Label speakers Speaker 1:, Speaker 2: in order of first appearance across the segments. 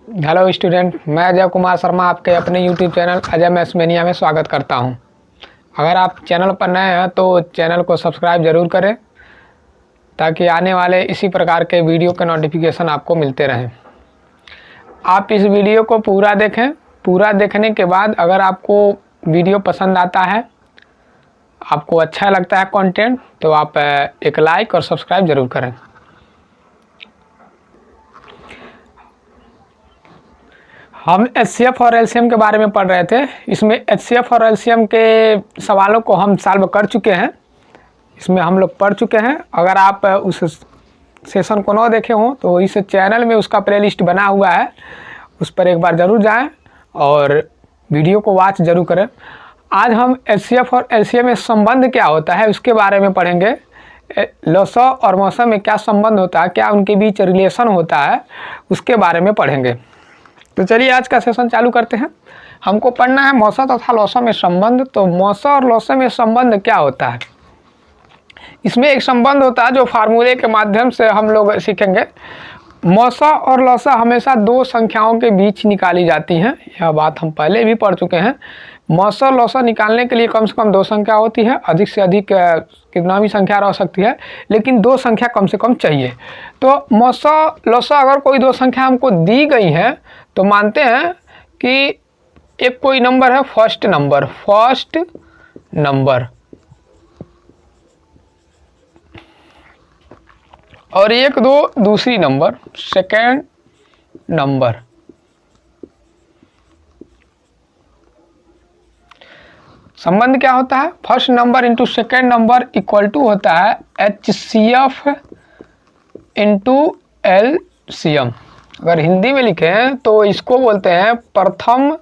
Speaker 1: Hello student, मैं अजय कुमार शर्मा आपके अपने YouTube channel Ajay maths mania में स्वागत करता हूं। अगर आप चैनल पर नए हैं तो चैनल को सब्सक्राइब ज़रूर करें ताकि आने वाले इसी प्रकार के वीडियो के नोटिफिकेशन आपको मिलते रहें। आप इस वीडियो को पूरा देखें। पूरा देखने के बाद अगर आपको वीडियो पसंद आता है, आपको अच्छा लगता है कंटेंट, तो आप एक लाइक और सब्सक्राइब ज़रूर करें। हम एचसीएफ और एलसीएम के बारे में पढ़ रहे थे। इसमें एचसीएफ और एलसीएम के सवालों को हम सॉल्व कर चुके हैं। इसमें हम लोग पढ़ चुके हैं। अगर आप उस सेशन को न देखे हों तो इस चैनल में उसका प्लेलिस्ट बना हुआ है, उस पर एक बार ज़रूर जाएं और वीडियो को वॉच ज़रूर करें। आज हम एचसीएफ और एलसीएम में संबंध क्या होता है उसके बारे में पढ़ेंगे। लॉसा और मौसम में क्या संबंध होता है, क्या उनके बीच रिलेशन होता है, उसके बारे में पढ़ेंगे। तो चलिए आज का सेशन चालू करते हैं। हमको पढ़ना है मौसा तथा लौसा में संबंध। तो मौसा और लौसा में संबंध क्या होता है? इसमें एक संबंध होता है जो फार्मूले के माध्यम से हम लोग सीखेंगे। मौसा और लौसा हमेशा दो संख्याओं के बीच निकाली जाती हैं। यह बात हम पहले भी पढ़ चुके हैं। मौसा और लौसा निकालने के लिए कम से कम दो संख्या होती है, अधिक से अधिक कितना भी संख्या रह सकती है, लेकिन दो संख्या कम से कम चाहिए। तो मौसा लौसा अगर कोई दो संख्या हमको दी गई है तो मानते हैं कि एक कोई नंबर है फर्स्ट नंबर और एक दो दूसरी नंबर सेकेंड नंबर। संबंध क्या होता है? First number into second number equal to होता है एचसीएफ इंटू एलसीएम। अगर हिंदी में लिखें तो इसको बोलते हैं प्रथम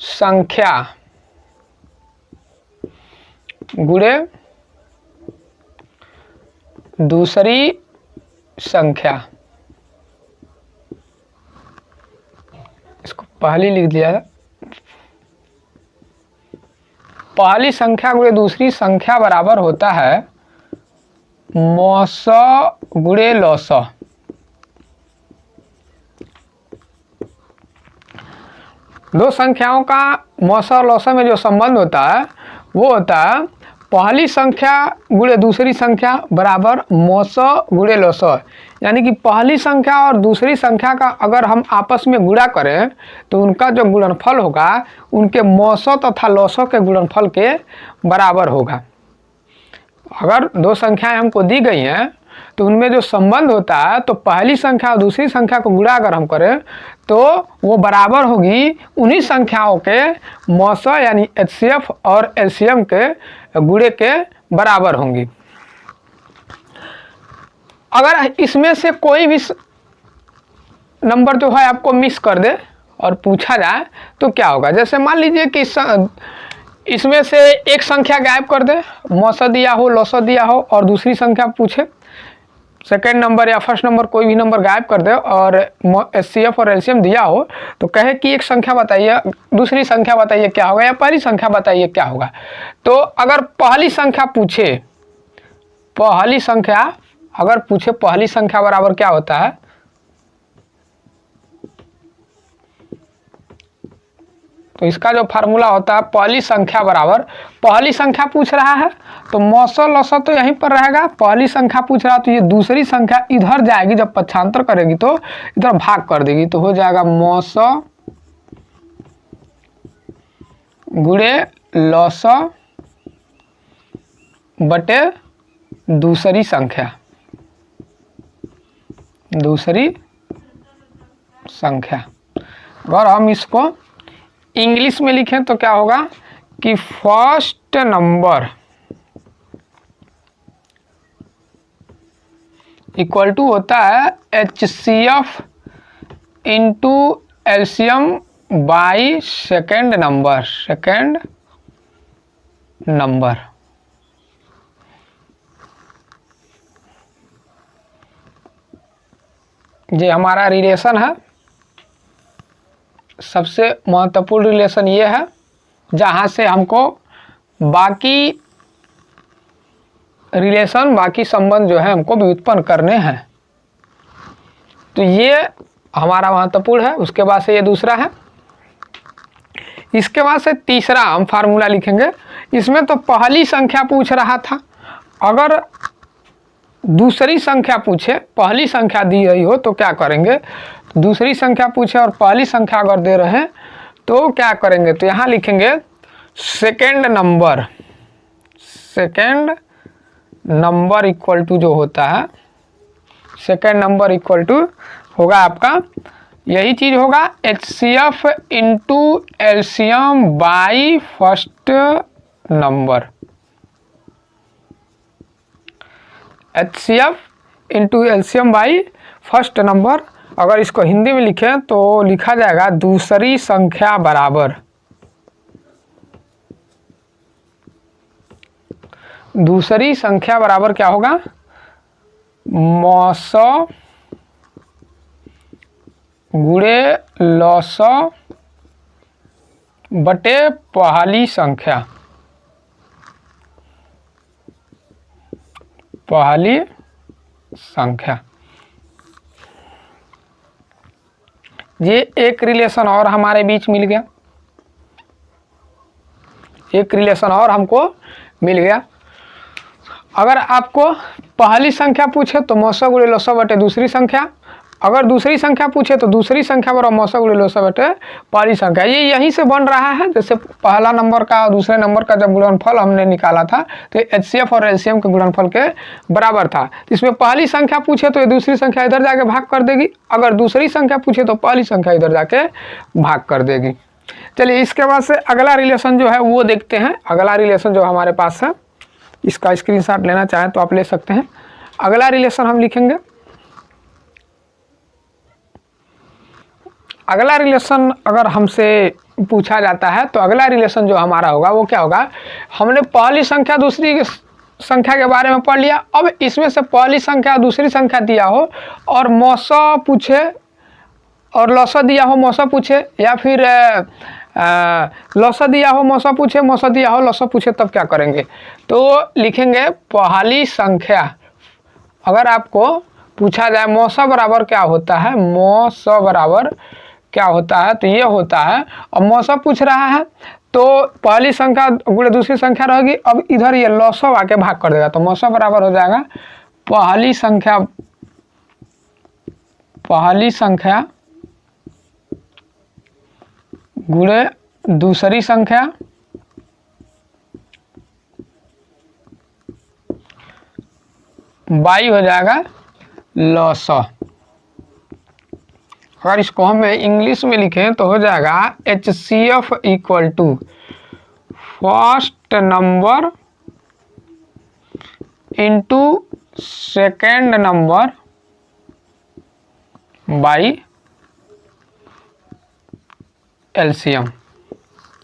Speaker 1: संख्या गुणे दूसरी संख्या। इसको पहली लिख दिया है। पहली संख्या गुणे दूसरी संख्या बराबर होता है मौसा गुणे लौसा। दो संख्याओं का मौसा और लौसा में जो संबंध होता है वो होता है पहली संख्या गुणे दूसरी संख्या बराबर मौसा गुणे लौसा। यानी कि पहली संख्या और दूसरी संख्या का अगर हम आपस में गुणा करें तो उनका जो गुणनफल होगा उनके मौसा तथा लौसा के गुणनफल के बराबर होगा। अगर दो संख्याएं हमको दी गई हैं तो उनमें जो संबंध होता है तो पहली संख्या और दूसरी संख्या को गुणा अगर हम करें तो वो बराबर होगी उन्हीं संख्याओं के मौसा यानी एचसीएफ और एलसीएम के गुणे के बराबर होंगी। अगर इसमें से कोई भी नंबर जो है आपको मिस कर दे और पूछा जाए तो क्या होगा? जैसे मान लीजिए कि इसमें से एक संख्या गायब कर दे, मौसा दिया हो लौसा दिया हो और दूसरी संख्या पूछे, सेकेंड नंबर या फर्स्ट नंबर कोई भी नंबर गायब कर दे और एचसीएफ और एलसीएम दिया हो तो कहे कि एक संख्या बताइए, दूसरी संख्या बताइए क्या होगा, या पहली संख्या बताइए क्या होगा। तो अगर पहली संख्या पूछे, पहली संख्या बराबर क्या होता है? तो इसका जो फार्मूला होता है पहली संख्या बराबर, पहली संख्या पूछ रहा है तो मौसा लौसा तो यहीं पर रहेगा। पहली संख्या पूछ रहा है तो ये दूसरी संख्या इधर जाएगी, जब पक्षांतर करेगी तो इधर भाग कर देगी, तो हो जाएगा मौसा गुणे लौसा बटे दूसरी संख्या। अगर हम इसको इंग्लिश में लिखें तो क्या होगा कि फर्स्ट नंबर इक्वल टू होता है HCF into LCM by second number. ये हमारा रिलेशन है। सबसे महत्वपूर्ण रिलेशन ये है जहाँ से हमको बाकी रिलेशन, बाकी संबंध जो है हमको व्युत्पन्न करने हैं। तो ये हमारा महत्वपूर्ण है। उसके बाद से ये दूसरा है। इसके बाद से तीसरा हम फार्मूला लिखेंगे। इसमें तो पहली संख्या पूछ रहा था, अगर दूसरी संख्या पूछे, पहली संख्या दी गई हो तो क्या करेंगे, दूसरी संख्या पूछे और पहली संख्या अगर दे रहे हैं तो क्या करेंगे, तो यहाँ लिखेंगे second number. Second number equal to जो होता है, सेकेंड नंबर इक्वल टू होगा आपका, यही चीज होगा HCF into LCM by first number. HCF into LCM by first number. अगर इसको हिंदी में लिखें तो लिखा जाएगा दूसरी संख्या बराबर, दूसरी संख्या बराबर क्या होगा, मौसौ गुणे लौसौ बटे पहली संख्या, पहली संख्या। ये एक रिलेशन और हमारे बीच मिल गया, एक रिलेशन और हमको मिल गया। अगर आपको पहली संख्या पूछे तो मौसौ गुणे लौसौ बटे दूसरी संख्या, अगर दूसरी संख्या पूछे तो दूसरी संख्या बराबर मौसौ गुणे लौसौ बटे पहली संख्या। ये यहीं से बन रहा है, जैसे पहला नंबर का और दूसरे नंबर का जब गुणनफल हमने निकाला था तो HCF और LCM के गुणनफल के बराबर था। इसमें पहली संख्या पूछे तो ये दूसरी संख्या इधर जाके भाग कर देगी, अगर दूसरी संख्या पूछे तो पहली संख्या इधर जाके भाग कर देगी। चलिए इसके बाद से अगला रिलेशन जो है वो देखते हैं। अगला रिलेशन जो हमारे पास है, इसका स्क्रीनशॉट लेना चाहें तो आप ले सकते हैं। अगला रिलेशन हम लिखेंगे, अगला रिलेशन अगर हमसे पूछा जाता है तो अगला रिलेशन जो हमारा होगा वो क्या होगा, हमने पहली संख्या दूसरी संख्या के बारे में पढ़ लिया। अब इसमें से पहली संख्या दूसरी संख्या दिया हो और मौसौ पूछे और लौसौ दिया हो, मौसौ पूछे, या फिर लौसौ दिया हो मौसौ पूछे, मौसौ दिया हो लौसौ पूछे, तब क्या करेंगे, तो लिखेंगे पहली संख्या। अगर आपको पूछा जाए मौसौ बराबर क्या होता है, मौसौ बराबर क्या होता है, तो ये होता है, अब मौसौ पूछ रहा है तो पहली संख्या गुणे दूसरी संख्या रहेगी, अब इधर ये लौसौ आके भाग कर देगा, तो मौसौ बराबर हो जाएगा पहली संख्या, पहली संख्या गुणे दूसरी संख्या बाई हो जाएगा लौसौ। अगर इसको हम इंग्लिश में लिखें तो हो जाएगा HCF equal to first number into second number by LCM।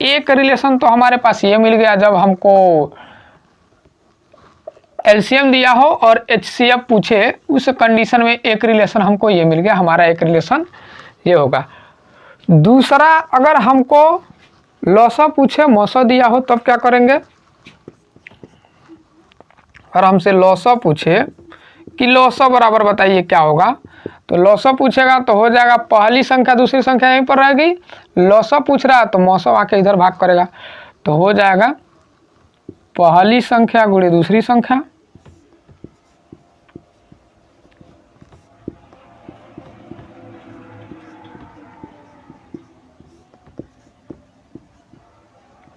Speaker 1: एक रिलेशन तो हमारे पास ये मिल गया, जब हमको LCM दिया हो और HCF पूछे उस कंडीशन में एक रिलेशन हमको ये मिल गया, हमारा एक रिलेशन ये होगा। दूसरा, अगर हमको लौसौ पूछे मौसौ दिया हो तब क्या करेंगे, और हमसे लौसौ पूछे कि लौसौ बराबर बताइए क्या होगा, तो लौसौ पूछेगा तो हो जाएगा पहली संख्या दूसरी संख्या यहीं पर रहेगी, लौसौ पूछ रहा है तो मौसौ आके इधर भाग करेगा, तो हो जाएगा पहली संख्या गुणे दूसरी संख्या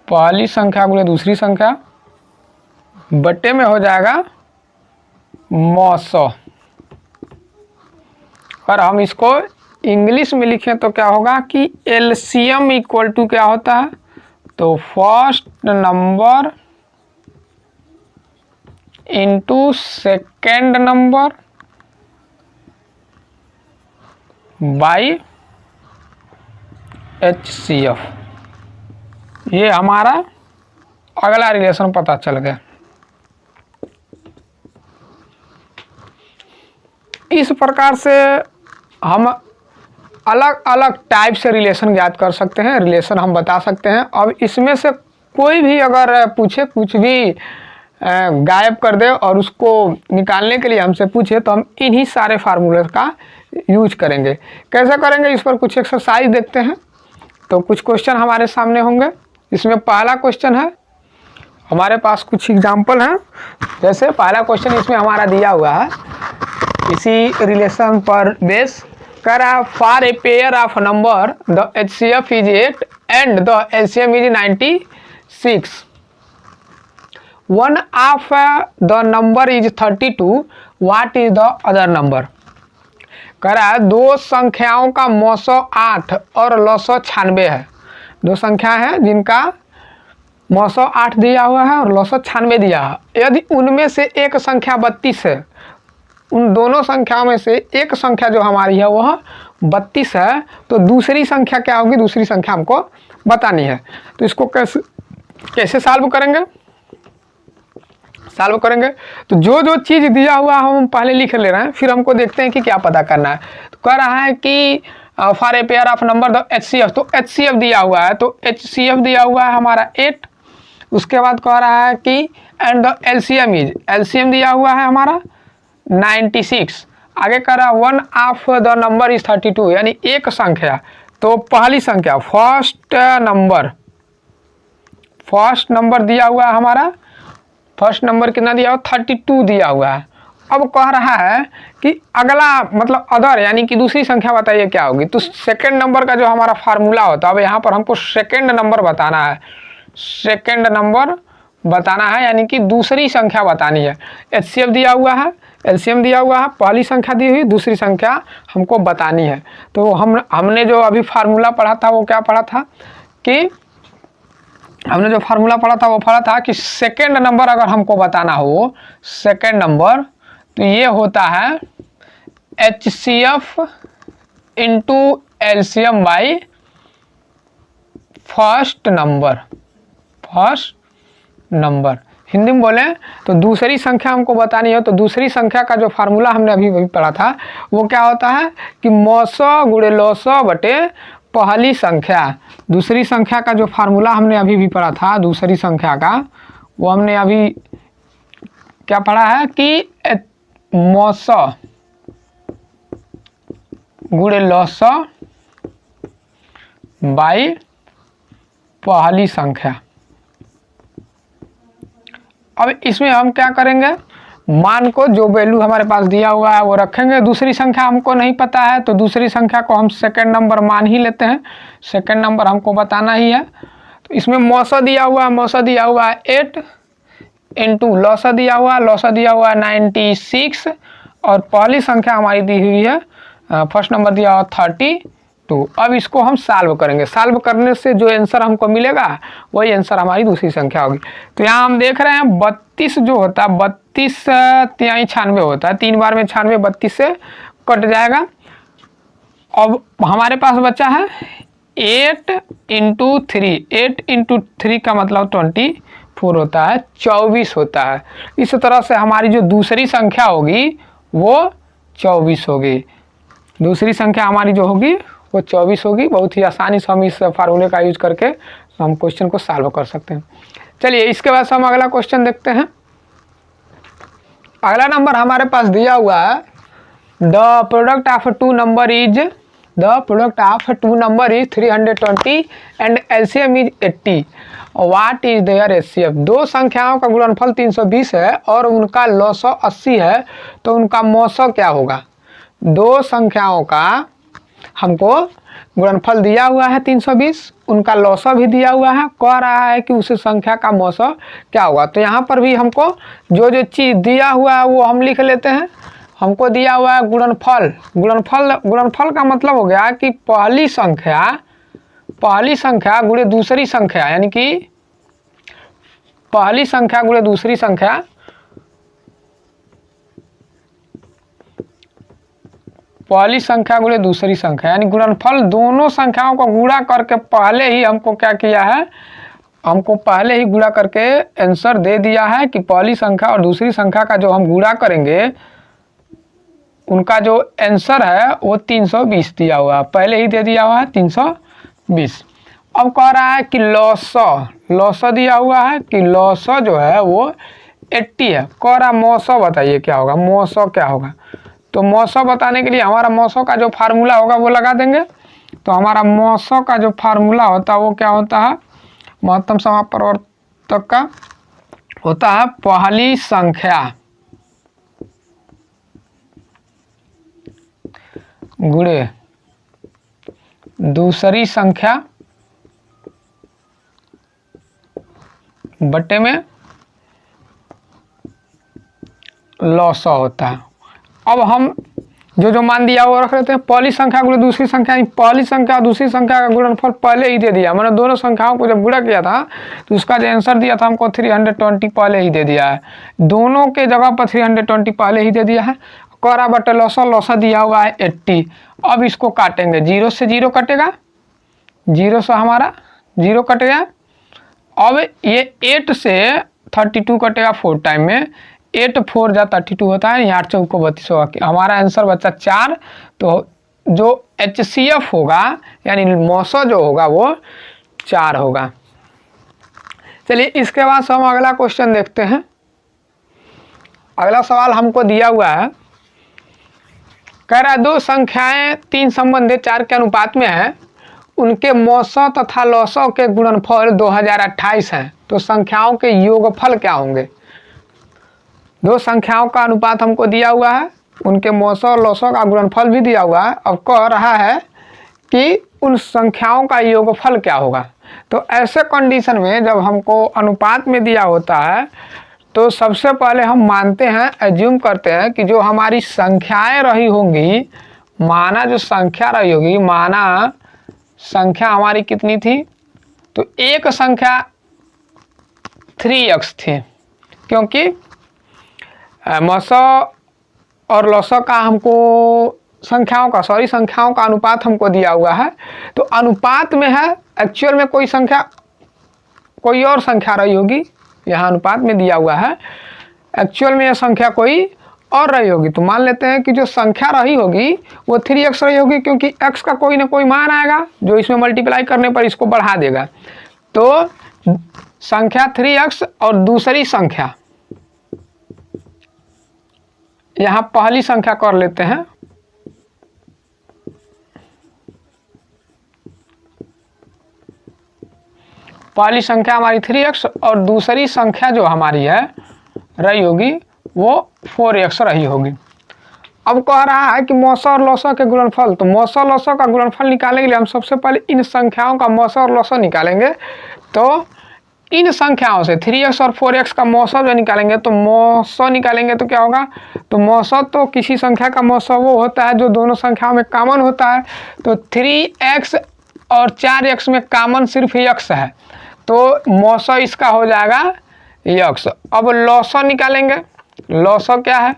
Speaker 1: पहली संख्या गुणे दूसरी संख्या बट्टे में हो जाएगा मौसौ। और हम इसको इंग्लिश में लिखें तो क्या होगा कि LCM इक्वल टू क्या होता है, तो first number into second number by HCF। ये हमारा अगला रिलेशन पता चल गया। इस प्रकार से हम अलग अलग टाइप से रिलेशन ज्ञात कर सकते हैं, रिलेशन हम बता सकते हैं। अब इसमें से कोई भी अगर पूछे, कुछ भी गायब कर दे और उसको निकालने के लिए हमसे पूछे तो हम इन्हीं सारे फार्मूले का यूज करेंगे। कैसे करेंगे इस पर कुछ एक्सरसाइज देखते हैं। तो कुछ क्वेश्चन हमारे सामने होंगे। इसमें पहला क्वेश्चन है, हमारे पास कुछ एग्जाम्पल हैं। जैसे पहला क्वेश्चन इसमें हमारा दिया हुआ है, इसी रिलेशन पर बेस कर रहा है, for a pair of number the HCF is 8 and the LCM is 96, one of the number is 32, what is the other number. कह रहा है दो संख्याओं का मौसो 8 और लसो 96 है। दो संख्या है जिनका मौसो 8 दिया हुआ है और लसो 96 दिया है। यदि उनमें से एक संख्या 32 है, उन दोनों संख्याओं में से एक संख्या जो हमारी है वह 32 है, तो दूसरी संख्या क्या होगी, दूसरी संख्या हमको बतानी है। तो इसको कैसे सॉल्व करेंगे, सॉल्व करेंगे तो जो जो चीज़ दिया हुआ हम पहले लिख ले रहे हैं, फिर हमको देखते हैं कि क्या पता करना है। तो कह रहा है कि for a pair of number the HCF, तो HCF दिया हुआ है, तो HCF दिया हुआ है हमारा 8। उसके बाद कह रहा है कि and the LCM is, LCM दिया हुआ है हमारा 96। आगे कह रहा है one of the number is 32, यानी एक संख्या, तो पहली संख्या फर्स्ट नंबर दिया हुआ है हमारा, फर्स्ट नंबर कितना दिया हुआ 32 दिया हुआ है। अब कह रहा है कि अगला मतलब अदर यानी कि दूसरी संख्या बताइए क्या होगी। तो सेकंड नंबर का जो हमारा फार्मूला होता है, अब यहाँ पर हमको सेकंड नंबर बताना है, सेकंड नंबर बताना है यानी कि दूसरी संख्या बतानी है। HCF दिया हुआ है, LCM दिया हुआ है, पहली संख्या दी हुई, दूसरी संख्या हमको बतानी है। तो हमने जो अभी फार्मूला पढ़ा था वो क्या पढ़ा था कि हमने जो फार्मूला पढ़ा था वो पढ़ा था कि सेकेंड नंबर अगर हमको बताना हो, सेकेंड नंबर, तो ये होता है HCF into LCM by first number. Hindi में बोले तो दूसरी संख्या हमको बतानी हो, तो दूसरी संख्या का जो फार्मूला हमने अभी पढ़ा था वो क्या होता है कि मौसो गुणे लौसो बटे पहली संख्या। दूसरी संख्या का जो फार्मूला हमने अभी भी पढ़ा था, दूसरी संख्या का, वो हमने अभी क्या पढ़ा है कि मौसो गुणे लौसो बाई पहली संख्या। अब इसमें हम क्या करेंगे, मान को जो वैल्यू हमारे पास दिया हुआ है वो रखेंगे। दूसरी संख्या हमको नहीं पता है तो दूसरी संख्या को हम सेकंड नंबर मान ही लेते हैं, सेकंड नंबर हमको बताना ही है। तो इसमें मौसो दिया हुआ है 8 इंटू लौसो दिया हुआ है 96 और पहली संख्या हमारी दी हुई है, फर्स्ट नंबर दिया हुआ 32। अब इसको हम सॉल्व करेंगे, सॉल्व करने से जो आंसर हमको मिलेगा वही आंसर हमारी दूसरी संख्या होगी। तो यहाँ हम देख रहे हैं 32 जो होता है 32 तिहाई 96 होता है, 3 बार में 96 32 से कट जाएगा। अब हमारे पास बचा है 8 इंटू 3, 8 इंटू 3 का मतलब 24 होता है, 24 होता है। इस तरह से हमारी जो दूसरी संख्या होगी वो 24 होगी, दूसरी संख्या हमारी जो होगी वो 24 होगी। बहुत ही आसानी से हम इस फार्मूले का यूज करके हम क्वेश्चन को सॉल्व कर सकते हैं। चलिए इसके बाद हम अगला क्वेश्चन देखते हैं। अगला नंबर हमारे पास दिया हुआ है, the product of two number is 320 and LCM is 80, what is their HCF। दो संख्याओं का गुणनफल 320 है और उनका लौसो 80 है, तो उनका मौसो क्या होगा। दो संख्याओं का हमको गुणनफल दिया हुआ है 320, उनका लौसो भी दिया हुआ है, कह रहा है कि उस संख्या का मौसो क्या होगा। तो यहाँ पर भी हमको जो जो चीज़ दिया हुआ है वो हम लिख लेते हैं। हमको दिया हुआ है गुणनफल का मतलब हो गया कि पहली संख्या गुणे दूसरी संख्या, यानी कि पहली संख्या गुणे दूसरी संख्या, पहली संख्या गुणे दूसरी संख्या, यानी गुणनफल दोनों संख्याओं को गुणा करके पहले ही हमको क्या किया है, हमको पहले ही गुणा करके आंसर दे दिया है कि पहली संख्या और दूसरी संख्या का जो हम गुणा करेंगे उनका जो आंसर है वो 320 दिया हुआ है, पहले ही दे दिया हुआ है 320। अब कह रहा है कि लौसो दिया हुआ है कि लौसो जो है वो 80 है। कह रहा मौसो बताइए क्या होगा, मौसो क्या होगा। तो मौसौ बताने के लिए हमारा मौसौ का जो फार्मूला होगा वो लगा देंगे। तो हमारा मौसौ का जो फार्मूला होता है वो क्या होता है, महत्तम समापवर्तक का होता है पहली संख्या गुणे दूसरी संख्या बटे में लॉसौ होता है। अब हम जो मान दिया वो रख लेते हैं। पहली संख्या गुणे दूसरी संख्या, पहली संख्या और दूसरी संख्या का गुणनफल पहले ही दे दिया, मैंने दोनों संख्याओं को जब गुणा किया था तो उसका जो आंसर दिया था हमको 320 पहले ही दे दिया है, दोनों के जगह पर 320 पहले ही दे दिया है। करा बटे लॉसौ, लॉसौ दिया हुआ है 80। अब इसको काटेंगे, 0 से 0 कटेगा, 0 से हमारा 0 कट गया। अब ये 8 से 32 कटेगा 4 टाइम में, 8 4 जा 32 होता है, 8 चौक को 32 होगा। हमारा आंसर बचा 4। तो जो HCF होगा यानी मौसौ जो होगा वो 4 होगा। चलिए इसके बाद से हम अगला क्वेश्चन देखते हैं। अगला सवाल हमको दिया हुआ है, कह रहा है दो संख्याएं 3 संबंधित 4 के अनुपात में है, उनके मौसौ तथा लॉसौ के गुणनफल 2028 हैं, तो संख्याओं के योगफल क्या होंगे। दो संख्याओं का अनुपात हमको दिया हुआ है, उनके मौसौ और लॉसौ का गुणनफल भी दिया हुआ है। अब कह रहा है कि उन संख्याओं का योगफल क्या होगा। तो ऐसे कंडीशन में जब हमको अनुपात में दिया होता है तो सबसे पहले हम मानते हैं, एज्यूम करते हैं कि जो हमारी संख्याएं रही होंगी, माना जो संख्या रही होगी, माना संख्या हमारी कितनी थी, तो एक संख्या 3x थी, क्योंकि मौसौ और लॉसौ का हमको संख्याओं का अनुपात हमको दिया हुआ है। तो अनुपात में है, एक्चुअल में कोई और संख्या रही होगी, यहाँ अनुपात में दिया हुआ है, एक्चुअल में यह संख्या कोई और रही होगी। तो मान लेते हैं कि जो संख्या रही होगी वो 3x रही होगी, क्योंकि x का कोई ना कोई मान आएगा जो इसमें मल्टीप्लाई करने पर इसको बढ़ा देगा। तो संख्या 3x और दूसरी संख्या, यहाँ पहली संख्या कर लेते हैं, पहली संख्या हमारी 3x और दूसरी संख्या जो हमारी है रही होगी वो 4x रही होगी। अब कह रहा है कि मौसौ और लॉसौ के गुणनफल, तो मौसौ लॉसौ का गुणनफल निकालने के लिए हम सबसे पहले इन संख्याओं का मौसौ और लॉसौ निकालेंगे। तो इन संख्याओं से 3x और 4x का मौसौ जो निकालेंगे, तो मौसौ निकालेंगे तो क्या होगा, तो मौसौ तो किसी संख्या का मौसौ वो होता है जो दोनों संख्याओं में कॉमन होता है। तो 3x और 4x में कॉमन सिर्फ x है, तो मौसौ इसका हो जाएगा x। अब लॉसौ निकालेंगे, लॉसौ क्या है,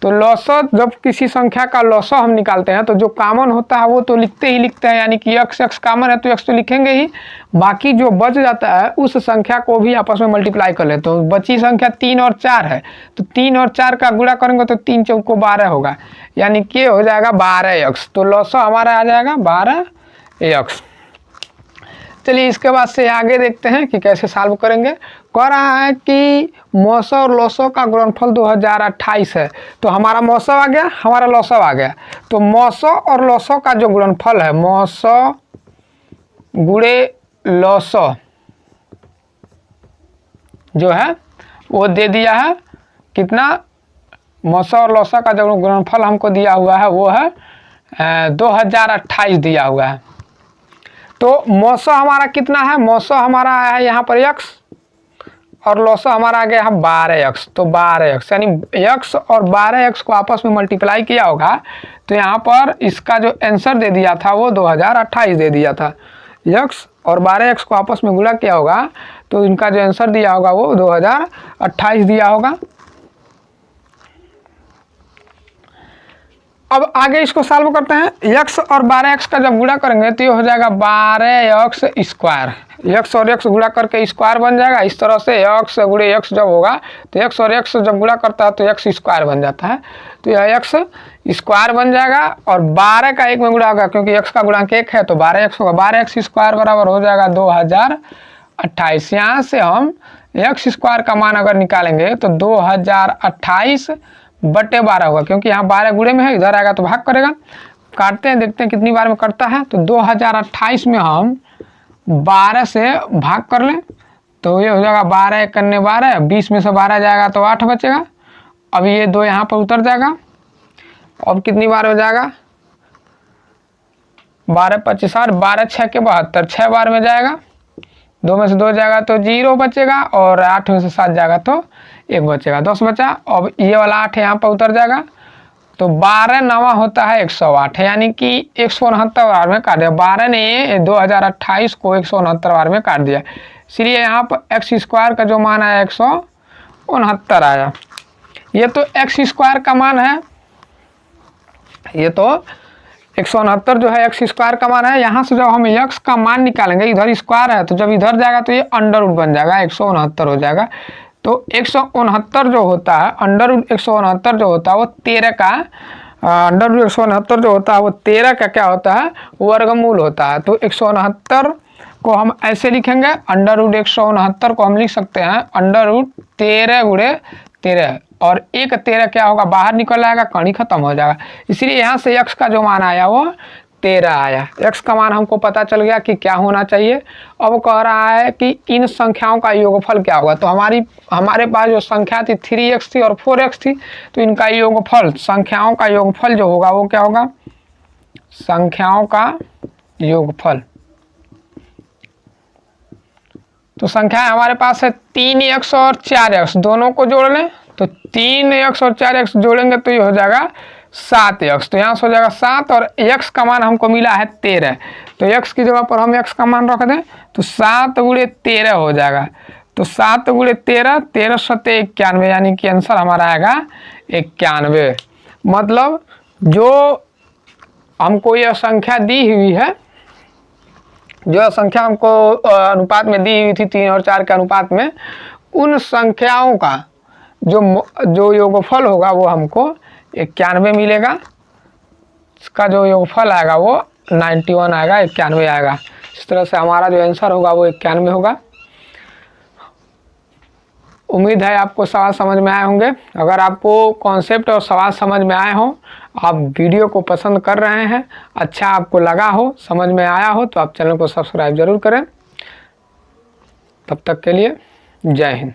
Speaker 1: तो लॉसौ जब किसी संख्या का लॉसौ हम निकालते हैं तो जो कॉमन होता है वो तो लिखते हैं, यानी कि x कॉमन है तो x तो लिखेंगे ही, बाकी जो बच जाता है उस संख्या को भी आपस में मल्टीप्लाई कर लेते हैं। तो बची संख्या 3 और 4 है, तो 3 और 4 का गुणा करेंगे तो 3 चौक को 12 होगा, यानी कि हो जाएगा 12x। तो लॉसौ हमारा आ जाएगा 12x। चलिए इसके बाद से आगे देखते हैं कि कैसे सॉल्व करेंगे। कह रहा है कि मौसौ और लॉसौ का गुणनफल 2028 है, तो हमारा मौसौ आ गया, हमारा लॉसौ आ गया। तो मौसौ और लॉसौ का जो गुणनफल है, मौसौ गुणे लॉसौ जो है वो दे दिया है कितना, मौसौ और लॉसौ का जो गुणनफल हमको दिया हुआ है वो है 2028 दिया हुआ है। तो मौसौ हमारा कितना है, मौसौ हमारा आया है यहाँ पर x और लॉसौ हमारा आ गया है 12x। तो 12x यानी x और 12x को आपस में मल्टीप्लाई किया होगा, तो यहाँ पर इसका जो आंसर दे दिया था वो 2028 दे दिया था। x और 12x को आपस में गुणा किया होगा तो इनका जो आंसर दिया होगा वो 2028 दिया होगा। अब आगे इसको सॉल्व करते हैं। x और 12x का जब गुणा करेंगे तो ये हो जाएगा 12x स्क्वायर, x और x गुणा करके स्क्वायर बन जाएगा। इस तरह से x गुणे x जब होगा तो x और x जब गुणा करता है तो x स्क्वायर बन जाता है, तो यह x स्क्वायर बन जाएगा। और 12 का 1 में गुणा होगा, क्योंकि x का गुणांक 1 है तो 12x होगा, 12x स्क्वायर बराबर हो जाएगा 2028। यहाँ से हम x स्क्वायर का मान अगर निकालेंगे तो 2028 बटे 12 होगा, क्योंकि यहाँ 12 गुणे में है, इधर आएगा तो भाग करेगा। काटते हैं, देखते हैं कितनी बार में कटता है। तो 2028 में हम 12 से भाग कर लें तो ये हो जाएगा 12 × 12, 20 में से 12 जाएगा तो 8 बचेगा। अब ये 2 यहाँ पर उतर जाएगा। अब कितनी बार हो जाएगा, 12 × 25 60, 12 × 6 = 72, 6 बार में जाएगा। 2 में से 2 जाएगा तो 0 बचेगा, और 8 में से 7 जाएगा तो 1 बचेगा, 10 बचा। अब ये वाला 8 यहाँ पर उतर जाएगा। तो 12 नवा होता है 108, यानी कि 169 बार में काट दिया। 12 ने 2028 को 169 बार में काट दिया, इसलिए यहाँ पर x² का जो मान आया 169 आया। ये तो x² का मान है, ये तो 169 जो है x² का मान है। यहाँ से जब हम x का मान निकालेंगे, इधर स्क्वायर है तो जब इधर जाएगा तो ये अंडर रूट बन जाएगा, 169 हो जाएगा। तो 169 जो होता है, अंडर रूट 169 जो होता है वो 13 का, अंडर रूट 169 जो होता है वो 13 का क्या होता है, वर्गमूल होता है। तो 169 को हम ऐसे लिखेंगे, अंडर रूट 169 को हम लिख सकते हैं अंडर रूट 13 × 13, और 1 13 क्या होगा, बाहर निकल आएगा, कणी खत्म हो जाएगा। इसलिए यहाँ से x का जो मान आया वो 13 आया। x का मान हमको पता चल गया कि क्या होना चाहिए। अब कह रहा है कि इन संख्याओं का योगफल क्या होगा। तो हमारे पास जो संख्या थी 3x थी और 4x थी, तो इनका योगफल, संख्याओं का योगफल जो होगा वो क्या होगा, संख्याओं का योगफल। तो संख्या हमारे पास है 3x और 4x, दोनों को जोड़ लें तो 3x और 4x जोड़ेंगे तो ये हो जाएगा 7x। तो यहाँ से हो जाएगा 7, और x का मान हमको मिला है 13, तो x की जगह पर हम x का मान रख दें तो 7 × 13 हो जाएगा। तो 7 × 13, 13 × 91, यानी कि आंसर हमारा आएगा 91। मतलब जो हमको यह संख्या दी हुई है, जो संख्या हमको अनुपात में दी हुई थी 3 और 4 के अनुपात में, उन संख्याओं का जो योगफल होगा वो हमको 91 मिलेगा। इसका जो योगफल आएगा वो 91 आएगा, 91 आएगा। इस तरह से हमारा जो आंसर होगा वो 91 होगा। उम्मीद है आपको सवाल समझ में आए होंगे। अगर आपको कॉन्सेप्ट और सवाल समझ में आए हों, आप वीडियो को पसंद कर रहे हैं, अच्छा आपको लगा हो, समझ में आया हो, तो आप चैनल को सब्सक्राइब जरूर करें। तब तक के लिए जय हिंद।